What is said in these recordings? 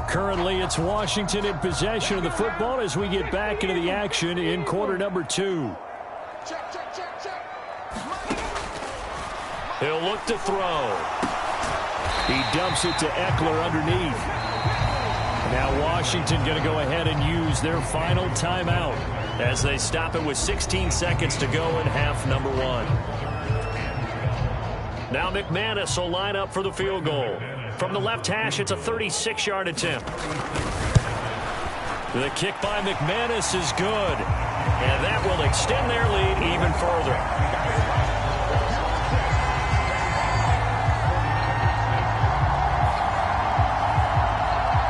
Currently, it's Washington in possession of the football as we get back into the action in quarter number 2. He'll look to throw. He dumps it to Eckler underneath. Now Washington going to go ahead and use their final timeout as they stop it with 16 seconds to go in half number 1. Now McManus will line up for the field goal. From the left hash, it's a 36-yard attempt. The kick by McManus is good, and that will extend their lead even further.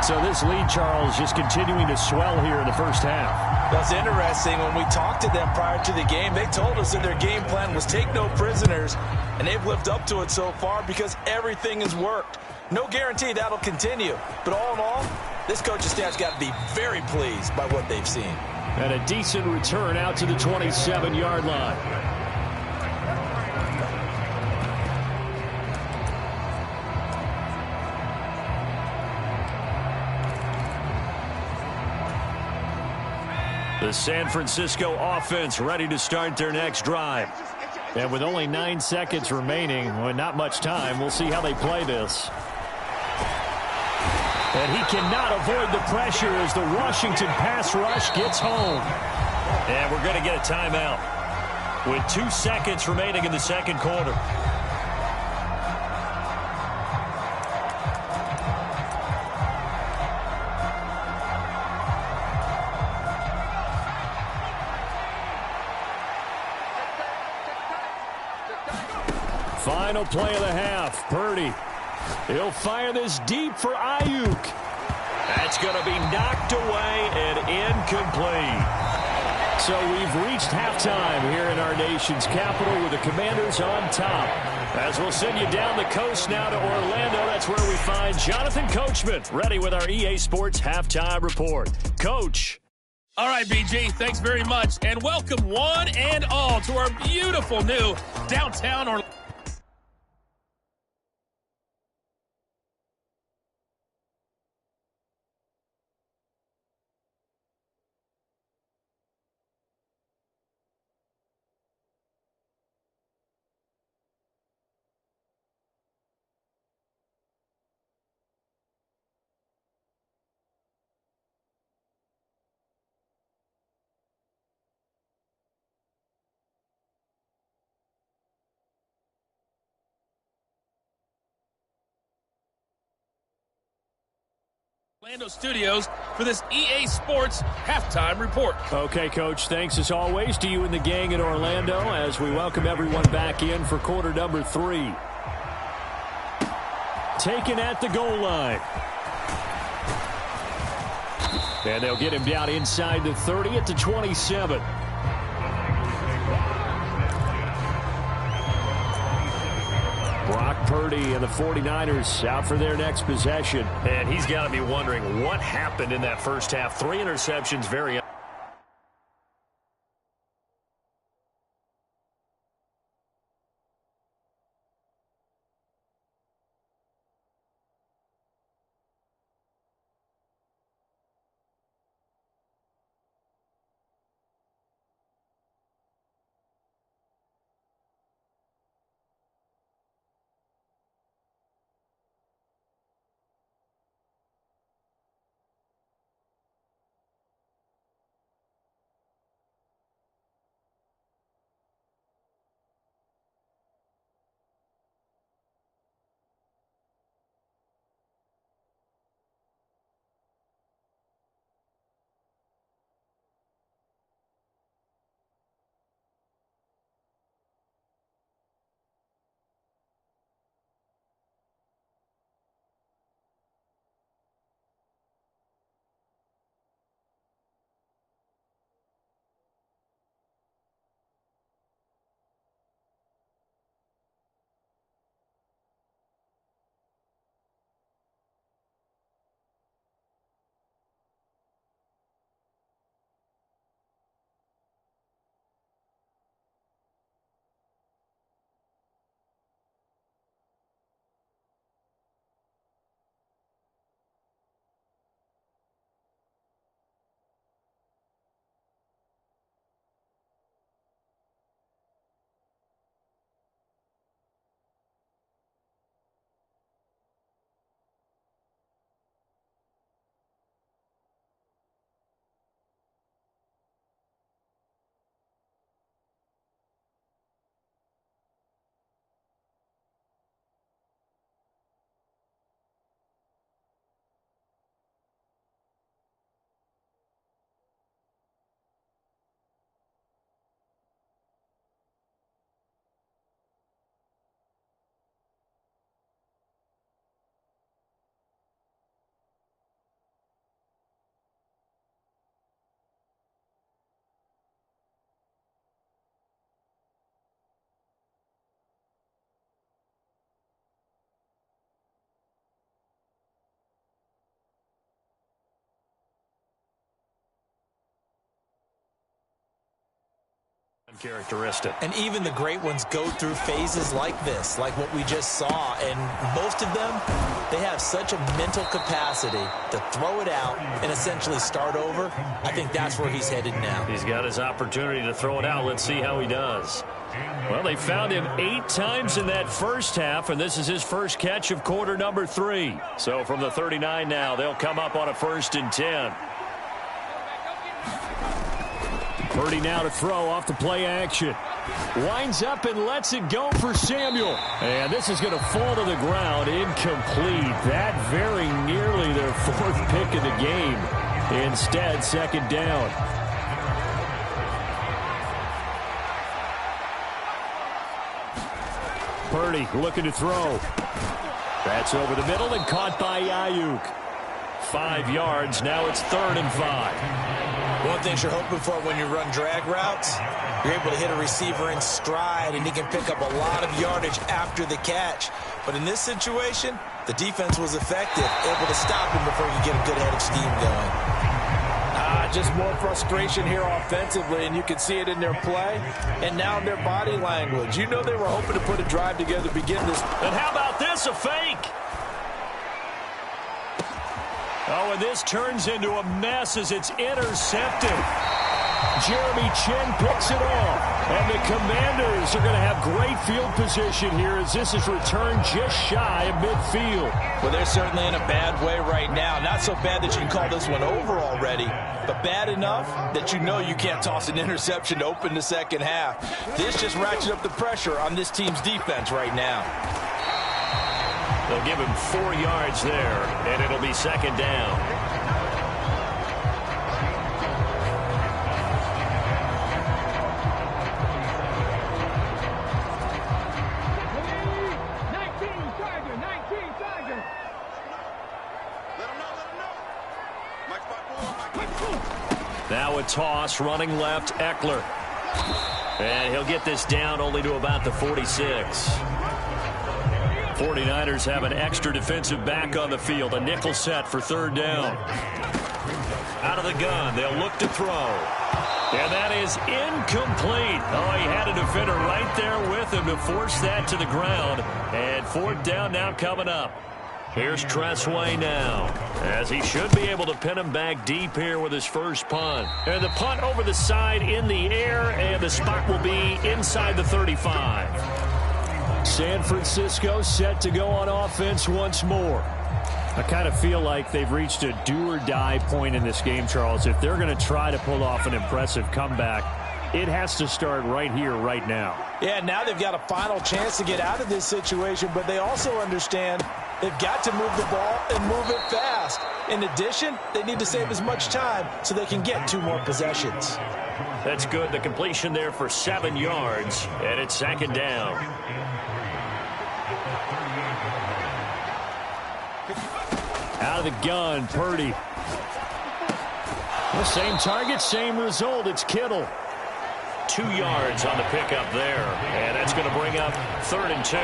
So this lead, Charles, just continuing to swell here in the first half. That's interesting. When we talked to them prior to the game, they told us that their game plan was take no prisoners, and they've lived up to it so far because everything has worked. No guarantee that'll continue. But all in all, this coaching staff's got to be very pleased by what they've seen. And a decent return out to the 27-yard line. The San Francisco offense ready to start their next drive. And with only 9 seconds remaining, well, not much time, we'll see how they play this. And he cannot avoid the pressure as the Washington pass rush gets home. And we're going to get a timeout with 2 seconds remaining in the second quarter. Final play of the half. Purdy. He'll fire this deep for Ayuk. That's going to be knocked away and incomplete. So we've reached halftime here in our nation's capital with the Commanders on top. As we'll send you down the coast now to Orlando, that's where we find Jonathan Coachman ready with our EA Sports Halftime Report. Coach. All right, BG, thanks very much. And welcome one and all to our beautiful new downtown Orlando. Studios for this EA Sports Halftime Report. Okay, Coach, thanks as always to you and the gang in Orlando as we welcome everyone back in for quarter number 3. Taken at the goal line. And they'll get him down inside the 30 at the 27. Brock Purdy and the 49ers out for their next possession. And he's got to be wondering what happened in that first half. 3 interceptions, very characteristic. And even the great ones go through phases like this, like what we just saw. And most of them, they have such a mental capacity to throw it out and essentially start over. I think that's where he's headed now. He's got his opportunity to throw it out. Let's see how he does. Well, they found him 8 times in that first half, and this is his first catch of quarter number 3. So from the 39 now, they'll come up on a 1st and 10. Purdy now to throw off the play action. Winds up and lets it go for Samuel. And this is going to fall to the ground. Incomplete. That very nearly their 4th pick of the game. Instead, 2nd down. Purdy looking to throw. That's over the middle and caught by Ayuk. 5 yards. Now it's 3rd and 5. One thing you're hoping for when you run drag routes, you're able to hit a receiver in stride, and he can pick up a lot of yardage after the catch. But in this situation, the defense was effective, able to stop him before you get a good head of steam going. Just more frustration here offensively, and you can see it in their play and now in their body language. You know they were hoping to put a drive together to begin this. And how about this, a fake? Oh, and this turns into a mess as it's intercepted. Jeremy Chin picks it off. And the Commanders are going to have great field position here as this is returned just shy of midfield. Well, they're certainly in a bad way right now. Not so bad that you can call this one over already, but bad enough that you know you can't toss an interception to open the second half. This just ratchets up the pressure on this team's defense right now. They'll give him 4 yards there, and it'll be 2nd down. Now a toss, running left, Eckler. And he'll get this down only to about the 46. 49ers have an extra defensive back on the field. A nickel set for 3rd down. Out of the gun, they'll look to throw. And that is incomplete. Oh, he had a defender right there with him to force that to the ground. And 4th down now coming up. Here's Tressway now, as he should be able to pin him back deep here with his first punt. And the punt over the side in the air, and the spot will be inside the 35. San Francisco set to go on offense once more. I kind of feel like they've reached a do-or-die point in this game, Charles. If they're going to try to pull off an impressive comeback, it has to start right here, right now. Yeah, now they've got a final chance to get out of this situation, but they also understand they've got to move the ball and move it fast. In addition, they need to save as much time so they can get 2 more possessions. That's good. The completion there for 7 yards, and it's 2nd down. Out of the gun, Purdy. The same target, same result. It's Kittle. 2 yards on the pickup there. And that's going to bring up 3rd and 2.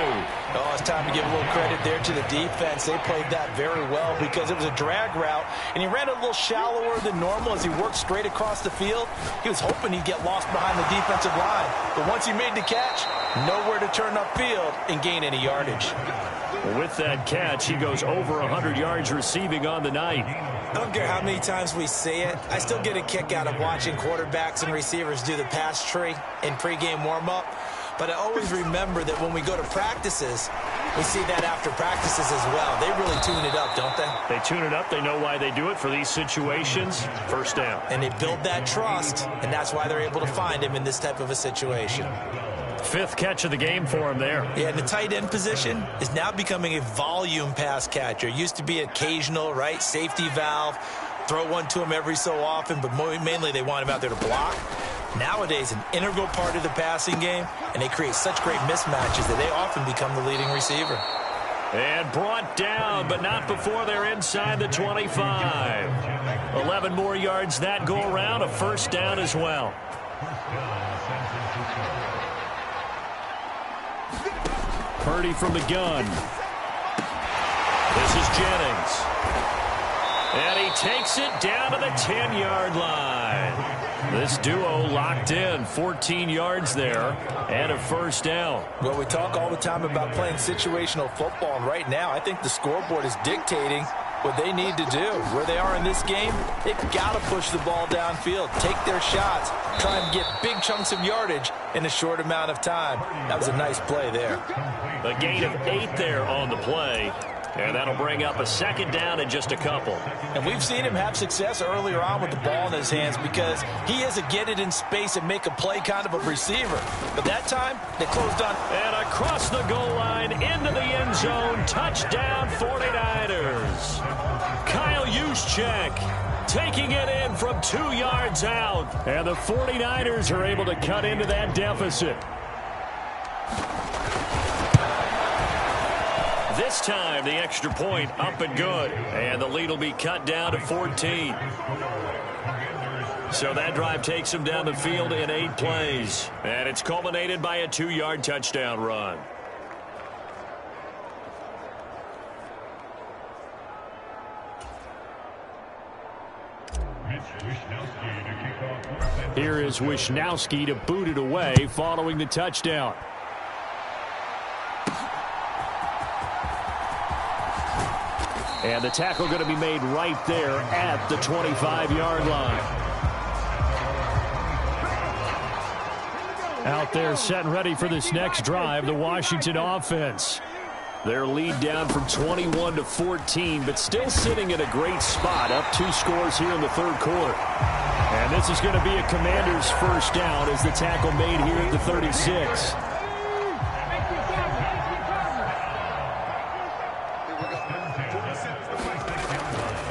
Oh, it's time to give a little credit there to the defense. They played that very well because it was a drag route, and he ran a little shallower than normal as he worked straight across the field. He was hoping he'd get lost behind the defensive line. But once he made the catch, nowhere to turn upfield and gain any yardage. With that catch, he goes over 100 yards receiving on the night. I don't care how many times we say it, I still get a kick out of watching quarterbacks and receivers do the pass tree in pregame warm-up. But I always remember that when we go to practices, we see that after practices as well. They really tune it up, don't they? They tune it up. They know why they do it for these situations. 1st down. And they build that trust, and that's why they're able to find him in this type of a situation. 5th catch of the game for him there. Yeah, and the tight end position is now becoming a volume pass catcher. Used to be occasional, right? Safety valve. Throw one to him every so often, but mainly they want him out there to block. Nowadays, an integral part of the passing game, and they create such great mismatches that they often become the leading receiver. And brought down, but not before they're inside the 25. 11 more yards that go around, a 1st down as well. Purdy from the gun. This is Jennings. And he takes it down to the 10-yard line. This duo locked in, 14 yards there, and a first down. Well, we talk all the time about playing situational football, and right now I think the scoreboard is dictating what they need to do. Where they are in this game, they've got to push the ball downfield, take their shots, try and get big chunks of yardage in a short amount of time. That was a nice play there. A gain of 8 there on the play. And that'll bring up a second down in just a couple. And we've seen him have success earlier on with the ball in his hands because he is a get it in space and make a play kind of a receiver. But that time, they closed on. And across the goal line, into the end zone, touchdown 49ers. Kyle Juszczyk taking it in from 2 yards out. And the 49ers are able to cut into that deficit. This time, the extra point up and good. And the lead will be cut down to 14. So that drive takes them down the field in 8 plays. And it's culminated by a 2-yard touchdown run. Here is Wisnowski to boot it away following the touchdown. And the tackle going to be made right there at the 25-yard line. Out there set and ready for this next drive, the Washington offense. Their lead down from 21 to 14, but still sitting in a great spot, up 2 scores here in the third quarter. And this is going to be a Commanders first down as the tackle made here at the 36.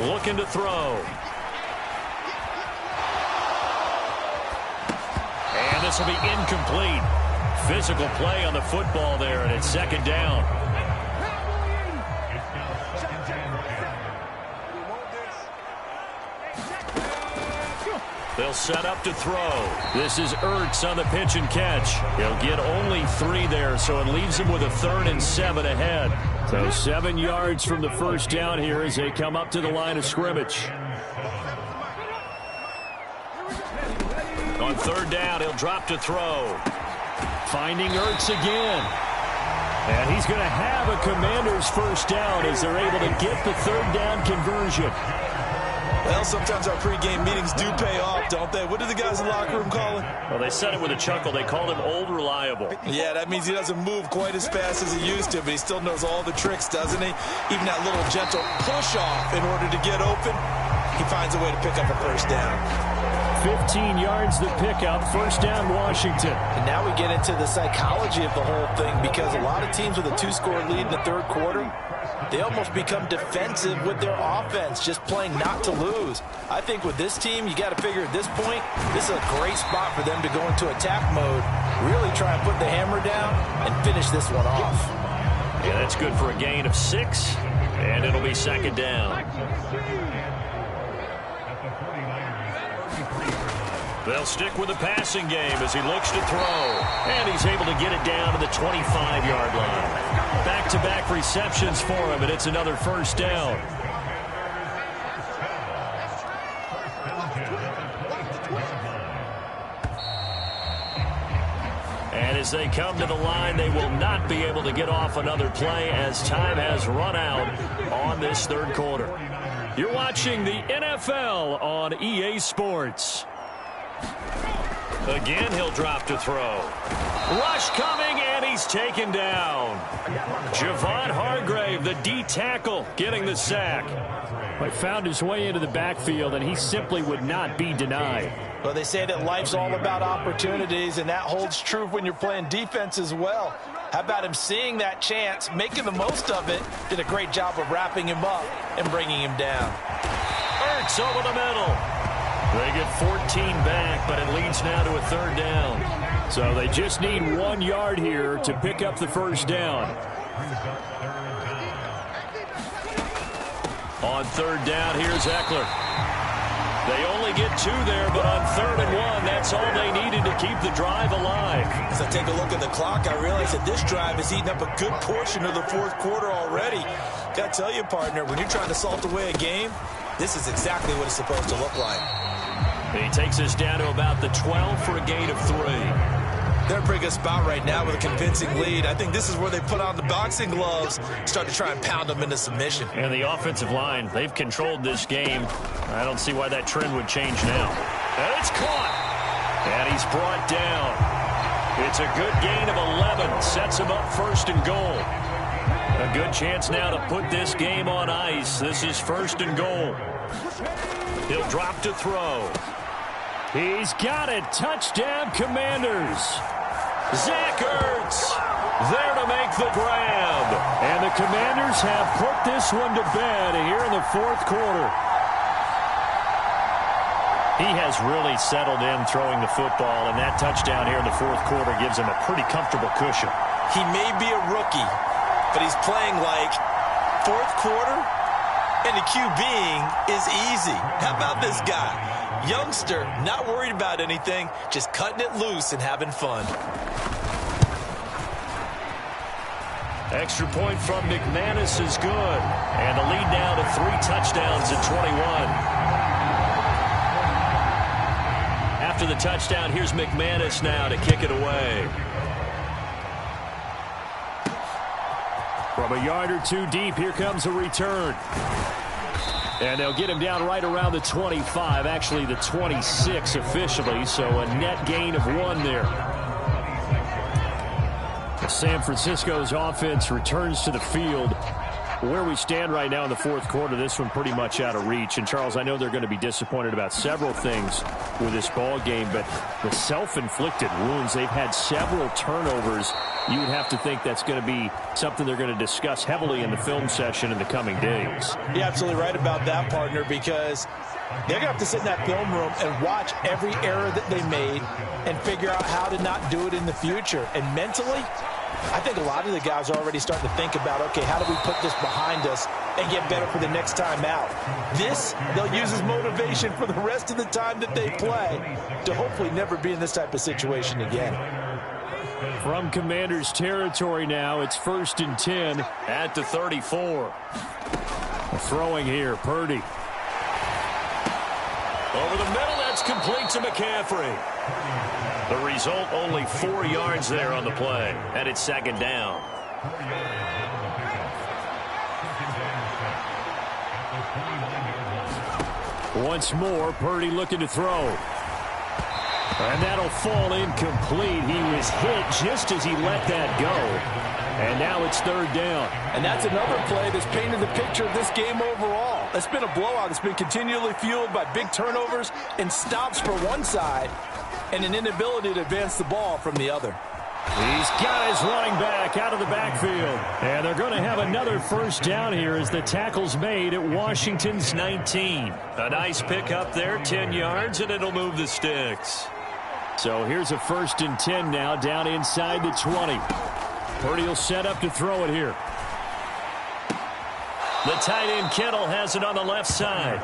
Looking to throw. And this will be incomplete. Physical play on the football there, and it's second down. They'll set up to throw. This is Ertz on the pitch and catch. He'll get only 3 there, so it leaves him with a 3rd and 7 ahead. So 7 yards from the first down here as they come up to the line of scrimmage. On 3rd down, he'll drop to throw. Finding Ertz again. And he's going to have a Commanders first down as they're able to get the 3rd down conversion. Well, sometimes our pregame meetings do pay off, don't they? What do the guys in the locker room call it? Well, they said it with a chuckle. They called him Old Reliable. Yeah, that means he doesn't move quite as fast as he used to, but he still knows all the tricks, doesn't he? Even that little gentle push-off in order to get open, he finds a way to pick up a first down. 15 yards the pickup, first down Washington. And now we get into the psychology of the whole thing because a lot of teams with a 2-score lead in the third quarter, they almost become defensive with their offense, just playing not to lose. I think with this team, you got to figure at this point, this is a great spot for them to go into attack mode, really try and put the hammer down and finish this one off. Yeah, that's good for a gain of 6, and it'll be second down. They'll stick with the passing game as he looks to throw. And he's able to get it down to the 25-yard line. Back-to-back receptions for him, and it's another first down. And as they come to the line, they will not be able to get off another play as time has run out on this third quarter. You're watching the NFL on EA Sports. Again, he'll drop to throw. Rush coming, and he's taken down. Javon Hargrave, the D tackle, getting the sack. He found his way into the backfield, and he simply would not be denied. Well, they say that life's all about opportunities, and that holds true when you're playing defense as well. How about him seeing that chance, making the most of it, did a great job of wrapping him up and bringing him down. Ertz over the middle. They get 14 back, but it leads now to a third down. So they just need 1 yard here to pick up the first down. On third down, here's Eckler. They only get 2 there, but on 3rd and 1, that's all they needed to keep the drive alive. As I take a look at the clock, I realize that this drive has eaten up a good portion of the fourth quarter already. Got to tell you, partner, when you're trying to salt away a game, This is exactly what it's supposed to look like. He takes us down to about the 12 for a gain of 3. They're in a pretty good spot right now with a convincing lead. I think this is where they put on the boxing gloves, start to try and pound them into submission. And the offensive line, they've controlled this game. I don't see why that trend would change now. And it's caught. And he's brought down. It's a good gain of 11. Sets him up first and goal. A good chance now to put this game on ice. This is first and goal. He'll drop to throw. He's got it. Touchdown, Commanders. Zach Ertz there to make the grab. And the Commanders have put this one to bed here in the fourth quarter. He has really settled in throwing the football, and that touchdown here in the fourth quarter gives him a pretty comfortable cushion. He may be a rookie, but he's playing like fourth quarter, and the QBing is easy. How about this guy? Youngster, not worried about anything, just cutting it loose and having fun. Extra point from McManus is good. And the lead now to 3 touchdowns at 21. After the touchdown, here's McManus now to kick it away. From a yard or two deep, here comes a return. And they'll get him down right around the 25, actually the 26 officially, so a net gain of 1 there. San Francisco's offense returns to the field. Where we stand right now in the fourth quarter, this one pretty much out of reach. And, Charles, I know they're going to be disappointed about several things with this ball game, but the self-inflicted wounds, they've had several turnovers. You would have to think that's going to be something they're going to discuss heavily in the film session in the coming days. You're absolutely right about that, partner, because they're going to have to sit in that film room and watch every error that they made and figure out how to not do it in the future. And mentally, I think a lot of the guys are already starting to think about, okay, how do we put this behind us and get better for the next time out? This, they'll use as motivation for the rest of the time that they play to hopefully never be in this type of situation again. From Commanders territory now, it's 1st and 10 at the 34. Throwing here, Purdy. Over the middle, that's complete to McCaffrey. The result, only 4 yards there on the play, and it's 2nd down. Once more, Purdy looking to throw. And that'll fall incomplete. He was hit just as he let that go. And now it's 3rd down. And that's another play that's painted the picture of this game overall. It's been a blowout. It's been continually fueled by big turnovers and stops for one side and an inability to advance the ball from the other. He's got his running back out of the backfield. And they're going to have another 1st down here as the tackle's made at Washington's 19. A nice pickup there, 10 yards, and it'll move the sticks. So here's a 1st and 10 now, down inside the 20. Purdy will set up to throw it here. The tight end Kittle has it on the left side.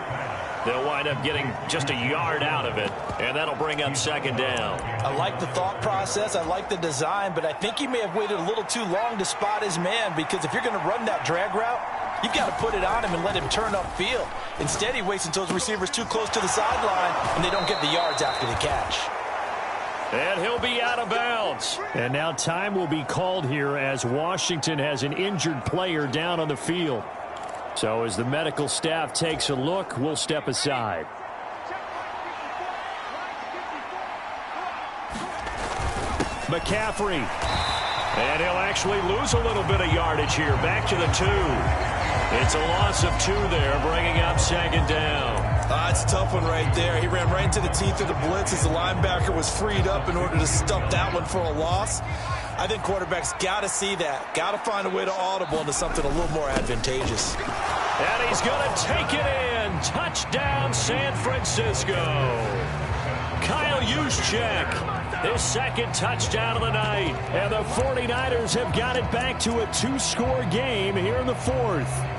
They'll wind up getting just a yard out of it, and that'll bring up 2nd down. I like the thought process. I like the design, but I think he may have waited a little too long to spot his man, because if you're going to run that drag route, you've got to put it on him and let him turn upfield. Instead, he waits until his receiver's too close to the sideline, and they don't get the yards after the catch. And he'll be out of bounds. And now time will be called here as Washington has an injured player down on the field. So as the medical staff takes a look, we'll step aside. McCaffrey. And he'll actually lose a little bit of yardage here. Back to the 2. It's a loss of 2 there, bringing up 2nd down. It's a tough one right there. He ran right into the teeth of the blitz as the linebacker was freed up in order to stump that one for a loss. I think quarterbacks got to see that. Got to find a way to audible into something a little more advantageous. And he's going to take it in. Touchdown, San Francisco. Kyle Juszczyk, his 2nd touchdown of the night. And the 49ers have got it back to a 2-score game here in the 4th.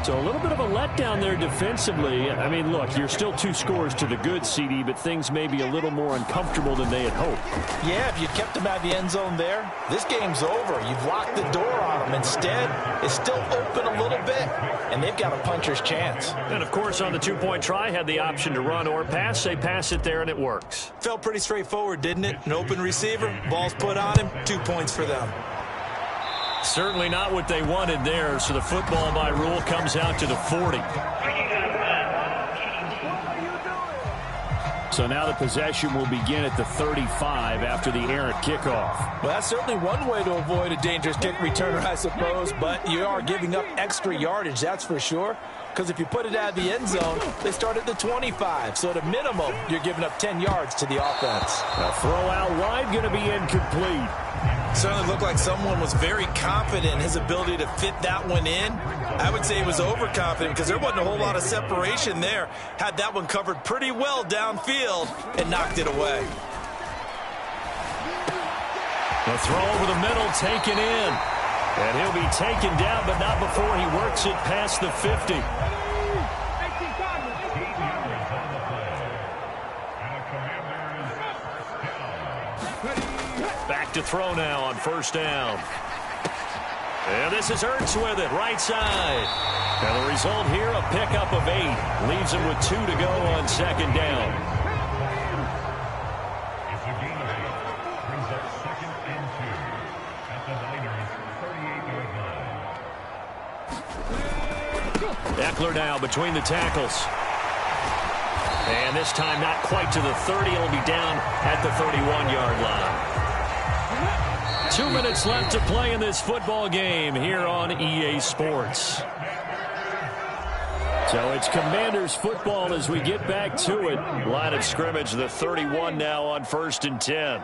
So a little bit of a letdown there defensively. I mean, look, you're still 2 scores to the good, CD, but things may be a little more uncomfortable than they had hoped. Yeah, if you kept them out of the end zone there, this game's over. You've locked the door on them. Instead, it's still open a little bit, and they've got a puncher's chance. And, of course, on the 2-point try, had the option to run or pass. They pass it there, and it works. Felt pretty straightforward, didn't it? An open receiver, ball's put on him, 2 points for them. Certainly not what they wanted there, so the football by rule comes out to the 40. So now the possession will begin at the 35 after the errant kickoff. Well, that's certainly one way to avoid a dangerous kick returner, I suppose, but you are giving up extra yardage, that's for sure. Because if you put it out of the end zone, they start at the 25. So at a minimum, you're giving up 10 yards to the offense. A throw out wide going to be incomplete. Certainly looked like someone was very confident in his ability to fit that one in. I would say he was overconfident because there wasn't a whole lot of separation there. Had that one covered pretty well downfield and knocked it away. The throw over the middle taken in. And he'll be taken down, but not before he works it past the 50. Back to throw now on first down. And this is Ertz with it, right side. And the result here, a pickup of 8. Leaves him with 2 to go on second down. Eckler now between the tackles. And this time not quite to the 30. It'll be down at the 31-yard line. 2 minutes left to play in this football game here on EA Sports. So it's Commanders football as we get back to it. Line of scrimmage, the 31 now on 1st and 10.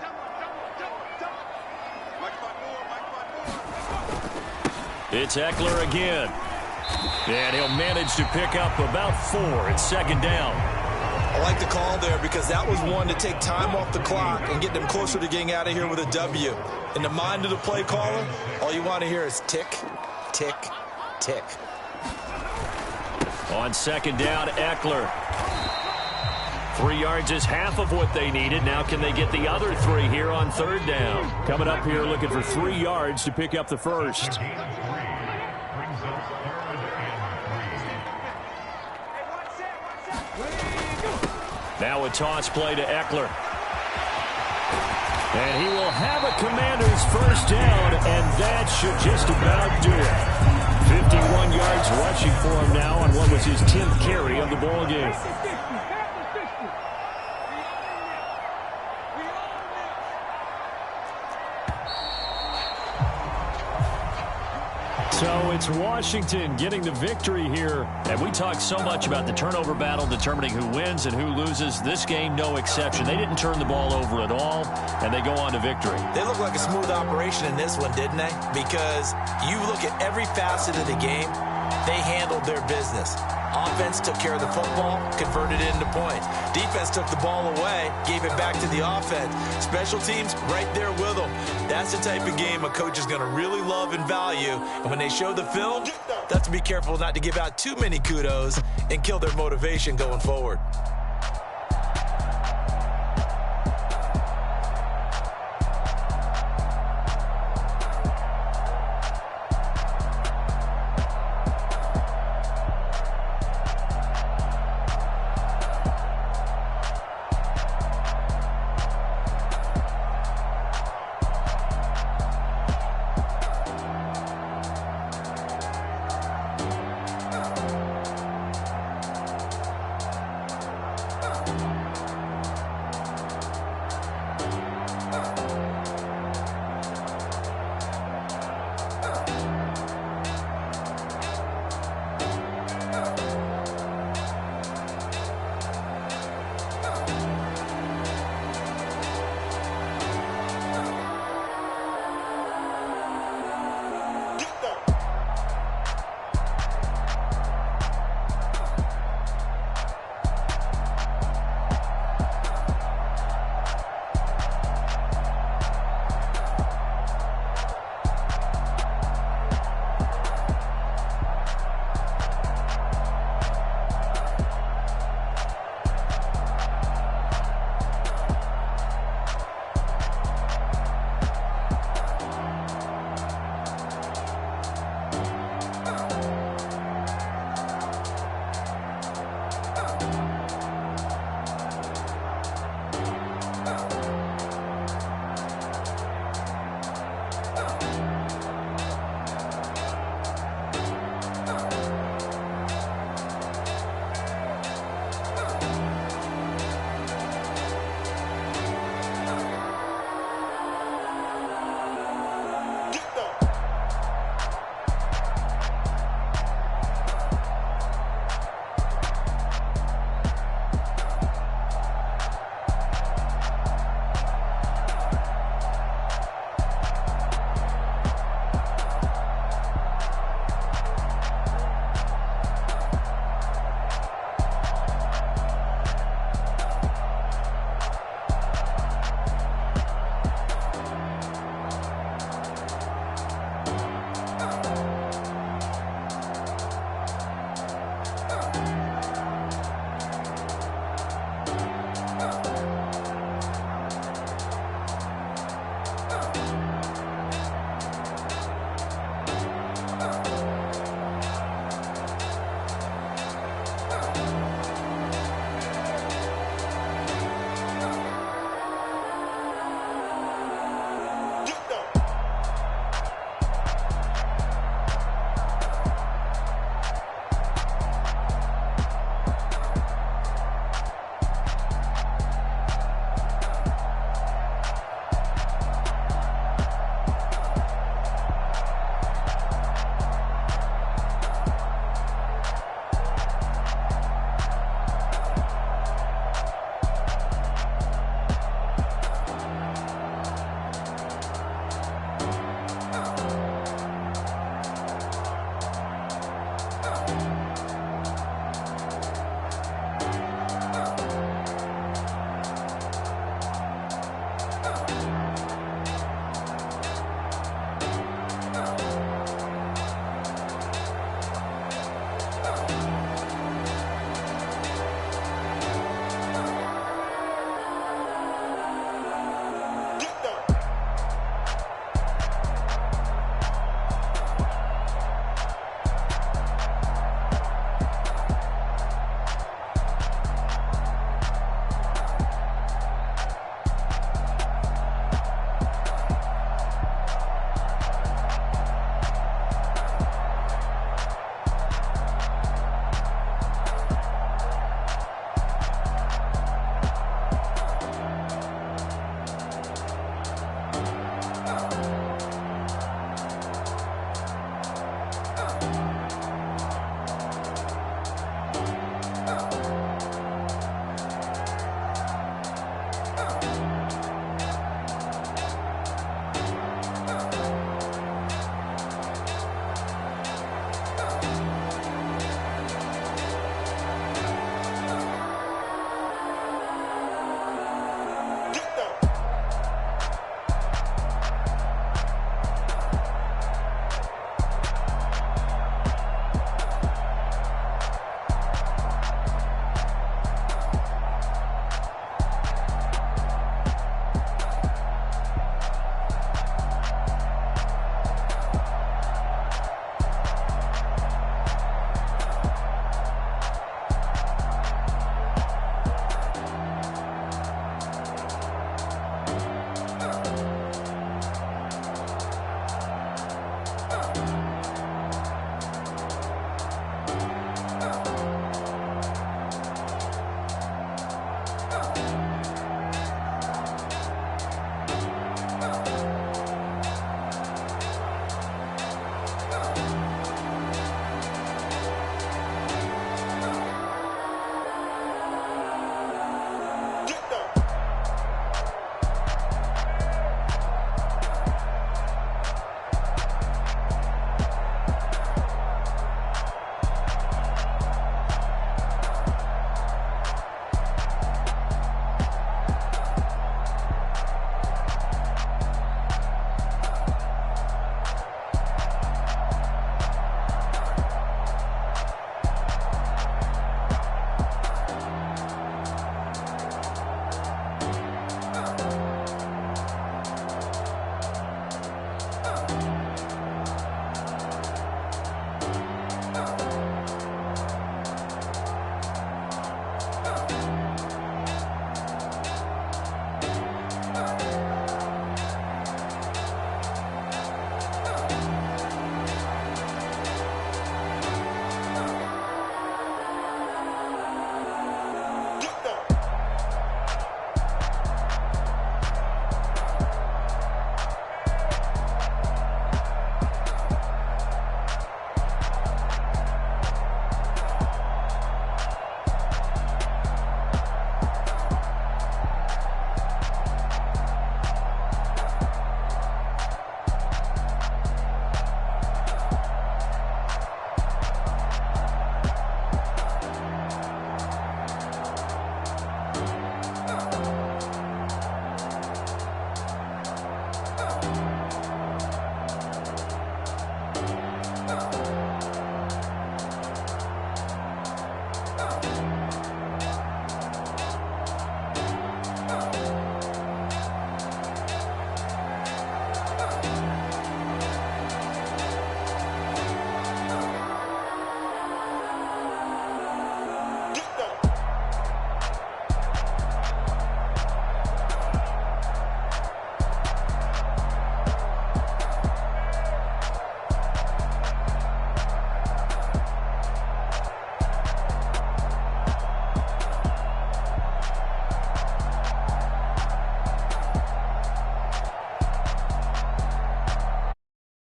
It's Eckler again. And he'll manage to pick up about 4. It's second down. I like the call there because that was one to take time off the clock and get them closer to getting out of here with a W. In the mind of the play caller, all you want to hear is tick, tick, tick. On second down, Eckler. 3 yards is half of what they needed. Now can they get the other 3 here on third down? Coming up here looking for 3 yards to pick up the first. Now a toss play to Eckler. And he will have a Commanders first down, and that should just about do it. 51 yards rushing for him now on what was his 10th carry of the ball game. So it's Washington getting the victory here. And we talked so much about the turnover battle determining who wins and who loses. This game, no exception. They didn't turn the ball over at all, and they go on to victory. They look like a smooth operation in this one, didn't they? Because you look at every facet of the game, they handled their business. Offense took care of the football, converted it into points. Defense took the ball away, gave it back to the offense. Special teams right there with them. That's the type of game a coach is going to really love and value. And when they show the film, they have to be careful not to give out too many kudos and kill their motivation going forward.